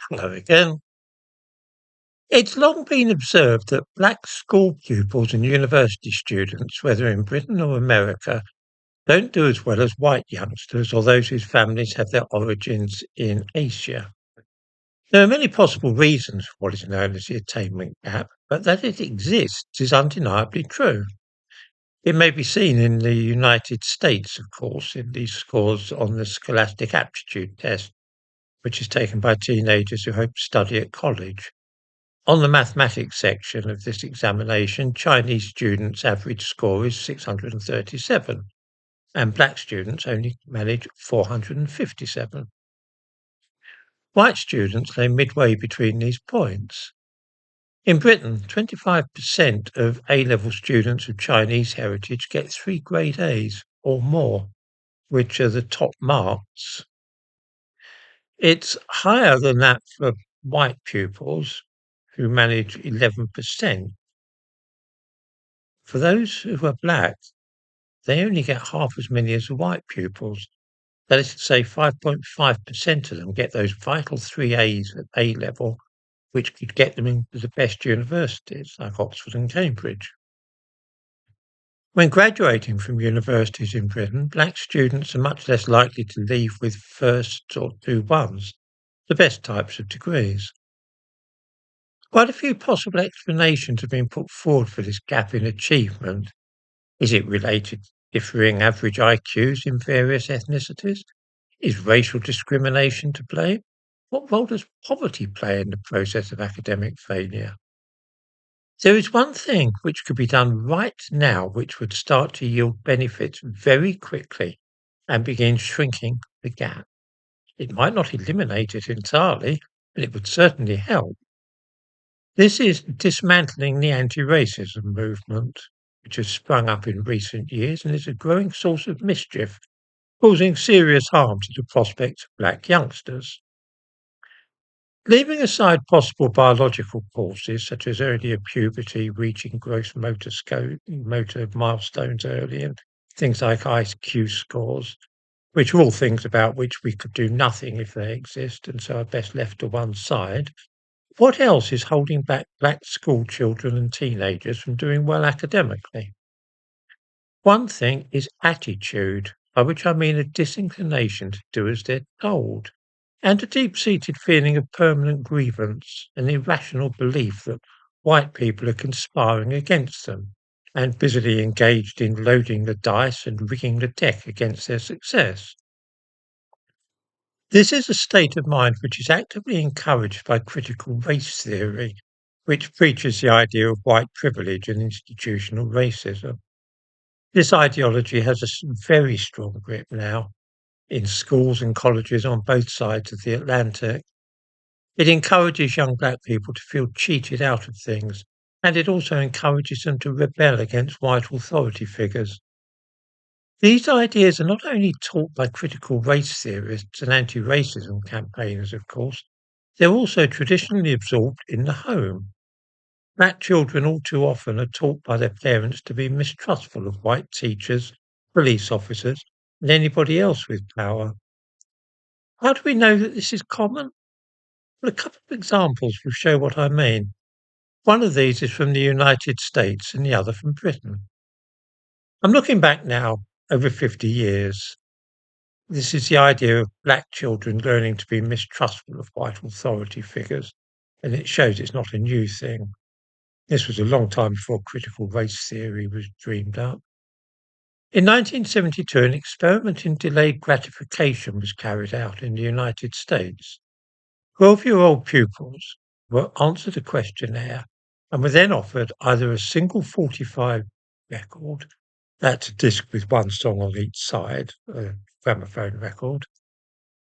Hello again. It's long been observed that black school pupils and university students, whether in Britain or America, don't do as well as white youngsters or those whose families have their origins in Asia. There are many possible reasons for what is known as the attainment gap, but that it exists is undeniably true. It may be seen in the United States, of course, in these scores on the Scholastic Aptitude Test, which is taken by teenagers who hope to study at college. On the mathematics section of this examination, Chinese students' average score is 637, and black students only manage 457. White students lay midway between these points. In Britain, 25% of A-level students of Chinese heritage get 3 grade A's or more, which are the top marks. It's higher than that for white pupils, who manage 11%. For those who are black, they only get half as many as the white pupils. That is to say, 5.5% of them get those vital 3 A's at A level, which could get them into the best universities like Oxford and Cambridge. When graduating from universities in Britain, black students are much less likely to leave with firsts or 2-1s, the best types of degrees. Quite a few possible explanations have been put forward for this gap in achievement. Is it related to differing average IQs in various ethnicities? Is racial discrimination to blame? What role does poverty play in the process of academic failure? There is one thing which could be done right now which would start to yield benefits very quickly and begin shrinking the gap. It might not eliminate it entirely, but it would certainly help. This is dismantling the anti-racism movement, which has sprung up in recent years and is a growing source of mischief, causing serious harm to the prospects of black youngsters. Leaving aside possible biological causes such as earlier puberty, reaching gross motor milestones early, and things like IQ scores, which are all things about which we could do nothing if they exist and so are best left to one side, what else is holding back black school children and teenagers from doing well academically? One thing is attitude, by which I mean a disinclination to do as they're told, and a deep-seated feeling of permanent grievance, an irrational belief that white people are conspiring against them, and busily engaged in loading the dice and rigging the deck against their success. This is a state of mind which is actively encouraged by critical race theory, which preaches the idea of white privilege and institutional racism. This ideology has a very strong grip now in schools and colleges on both sides of the Atlantic. It encourages young black people to feel cheated out of things, and it also encourages them to rebel against white authority figures. These ideas are not only taught by critical race theorists and anti-racism campaigners, of course, they're also traditionally absorbed in the home. Black children all too often are taught by their parents to be mistrustful of white teachers, police officers, and anybody else with power. How do we know that this is common? Well, a couple of examples will show what I mean. One of these is from the United States and the other from Britain. I'm looking back now over 50 years. This is the idea of black children learning to be mistrustful of white authority figures, and it shows it's not a new thing. This was a long time before critical race theory was dreamed up. In 1972, an experiment in delayed gratification was carried out in the United States. 12-year-old pupils were answered a questionnaire and were then offered either a single 45 record, that's a disc with one song on each side, a gramophone record.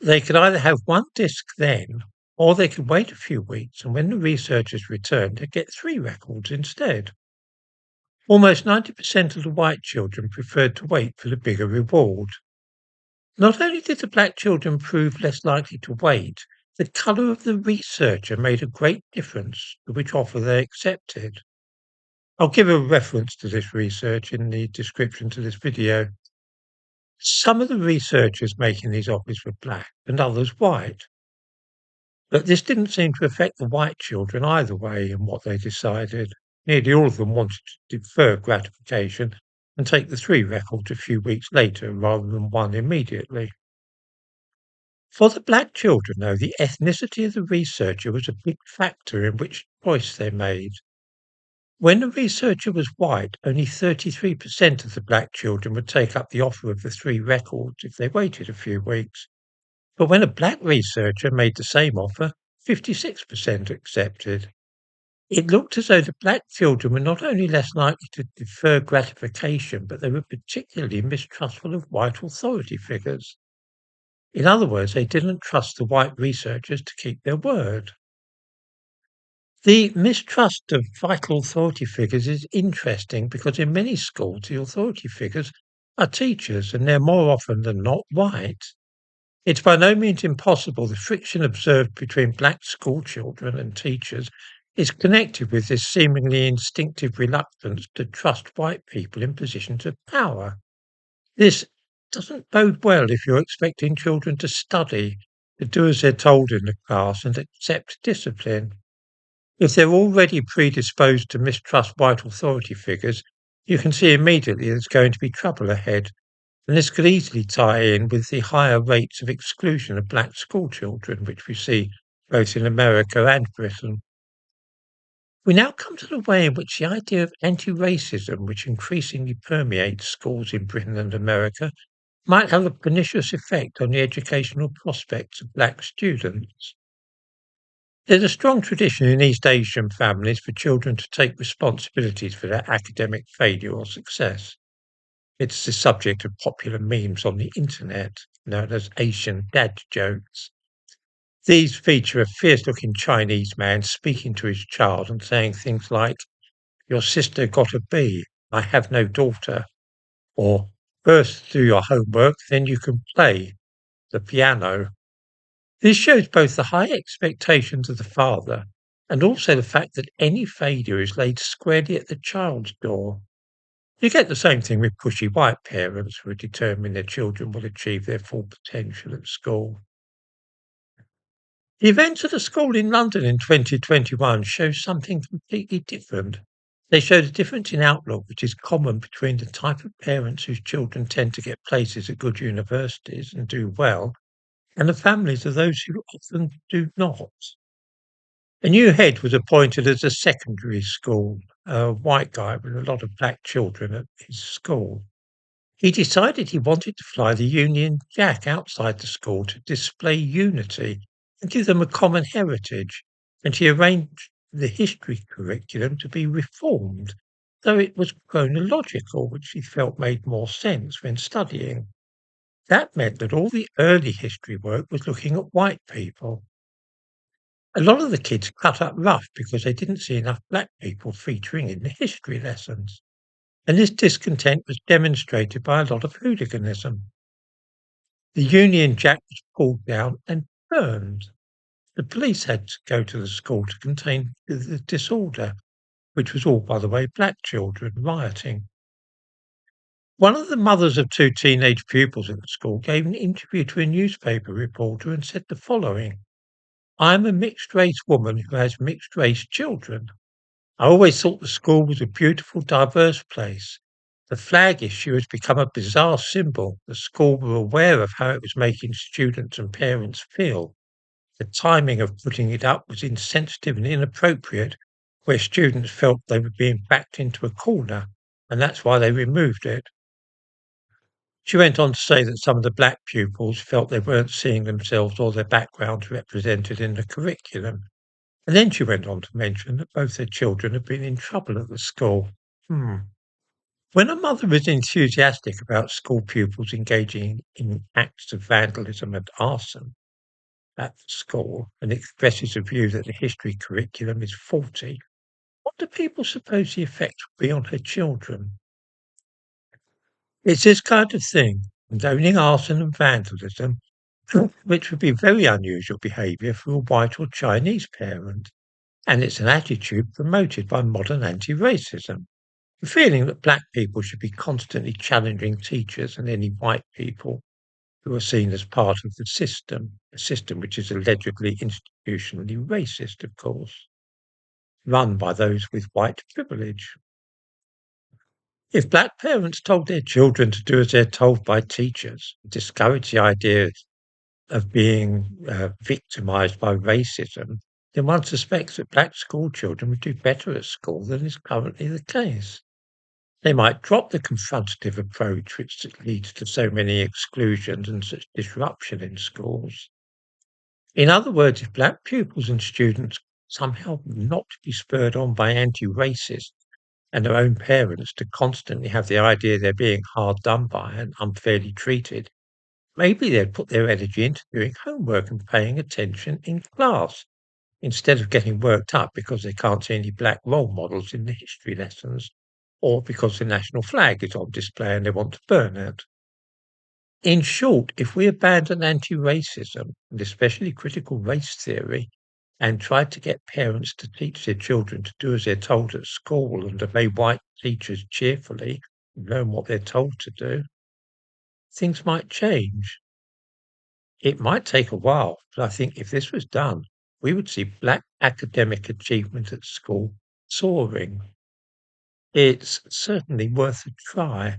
They could either have one disc then, or they could wait a few weeks, and when the researchers returned, they'd get 3 records instead. Almost 90% of the white children preferred to wait for the bigger reward. Not only did the black children prove less likely to wait, the colour of the researcher made a great difference to which offer they accepted. I'll give a reference to this research in the description to this video. Some of the researchers making these offers were black and others white. But this didn't seem to affect the white children either way in what they decided. Nearly all of them wanted to defer gratification and take the three records a few weeks later rather than one immediately. For the black children, though, the ethnicity of the researcher was a big factor in which choice they made. When the researcher was white, only 33% of the black children would take up the offer of the three records if they waited a few weeks. But when a black researcher made the same offer, 56% accepted. It looked as though the black children were not only less likely to defer gratification, but they were particularly mistrustful of white authority figures. In other words, they didn't trust the white researchers to keep their word. The mistrust of vital authority figures is interesting because in many schools, the authority figures are teachers and they're more often than not white. It's by no means impossible the friction observed between black school children and teachers is connected with this seemingly instinctive reluctance to trust white people in positions of power. This doesn't bode well if you're expecting children to study, to do as they're told in the class, and accept discipline. If they're already predisposed to mistrust white authority figures, you can see immediately there's going to be trouble ahead, and this could easily tie in with the higher rates of exclusion of black school children, which we see both in America and Britain. We now come to the way in which the idea of anti-racism, which increasingly permeates schools in Britain and America, might have a pernicious effect on the educational prospects of black students. There's a strong tradition in East Asian families for children to take responsibilities for their academic failure or success. It's the subject of popular memes on the internet, known as Asian dad jokes. These feature a fierce-looking Chinese man speaking to his child and saying things like, "Your sister got a B, I have no daughter," or "First do your homework, then you can play the piano." This shows both the high expectations of the father and also the fact that any failure is laid squarely at the child's door. You get the same thing with pushy white parents who are determined their children will achieve their full potential at school. The events at a school in London in 2021 show something completely different. They showed a difference in outlook which is common between the type of parents whose children tend to get places at good universities and do well, and the families of those who often do not. A new head was appointed as a secondary school, a white guy with a lot of black children at his school. He decided he wanted to fly the Union Jack outside the school to display unity and give them a common heritage, and he arranged the history curriculum to be reformed, though it was chronological, which he felt made more sense when studying. That meant that all the early history work was looking at white people. A lot of the kids cut up rough because they didn't see enough black people featuring in the history lessons, and this discontent was demonstrated by a lot of hooliganism. The Union Jack was pulled down and burned. The police had to go to the school to contain the disorder, which was all, by the way, black children rioting. One of the mothers of two teenage pupils at the school gave an interview to a newspaper reporter and said the following: "I'm a mixed-race woman who has mixed-race children. I always thought the school was a beautiful, diverse place. The flag issue has become a bizarre symbol. The school were aware of how it was making students and parents feel. The timing of putting it up was insensitive and inappropriate, where students felt they were being backed into a corner, and that's why they removed it." She went on to say that some of the black pupils felt they weren't seeing themselves or their backgrounds represented in the curriculum. And then she went on to mention that both their children had been in trouble at the school. When a mother is enthusiastic about school pupils engaging in acts of vandalism and arson at the school and expresses a view that the history curriculum is faulty, what do people suppose the effect will be on her children? It's this kind of thing, condoning arson and vandalism, which would be very unusual behaviour for a white or Chinese parent, and it's an attitude promoted by modern anti-racism. The feeling that black people should be constantly challenging teachers and any white people. who are seen as part of the system, a system which is allegedly institutionally racist, of course, run by those with white privilege. If black parents told their children to do as they're told by teachers, discourage the idea of being victimized by racism, then one suspects that black school children would do better at school than is currently the case. They might drop the confrontative approach which leads to so many exclusions and such disruption in schools. In other words, if black pupils and students somehow not be spurred on by anti-racists and their own parents to constantly have the idea they're being hard done by and unfairly treated, maybe they'd put their energy into doing homework and paying attention in class, instead of getting worked up because they can't see any black role models in the history lessons, or because the national flag is on display and they want to burn it. In short, if we abandon anti-racism, and especially critical race theory, and try to get parents to teach their children to do as they're told at school and obey white teachers cheerfully, learn what they're told to do, things might change. It might take a while, but I think if this was done, we would see black academic achievement at school soaring. It's certainly worth a try.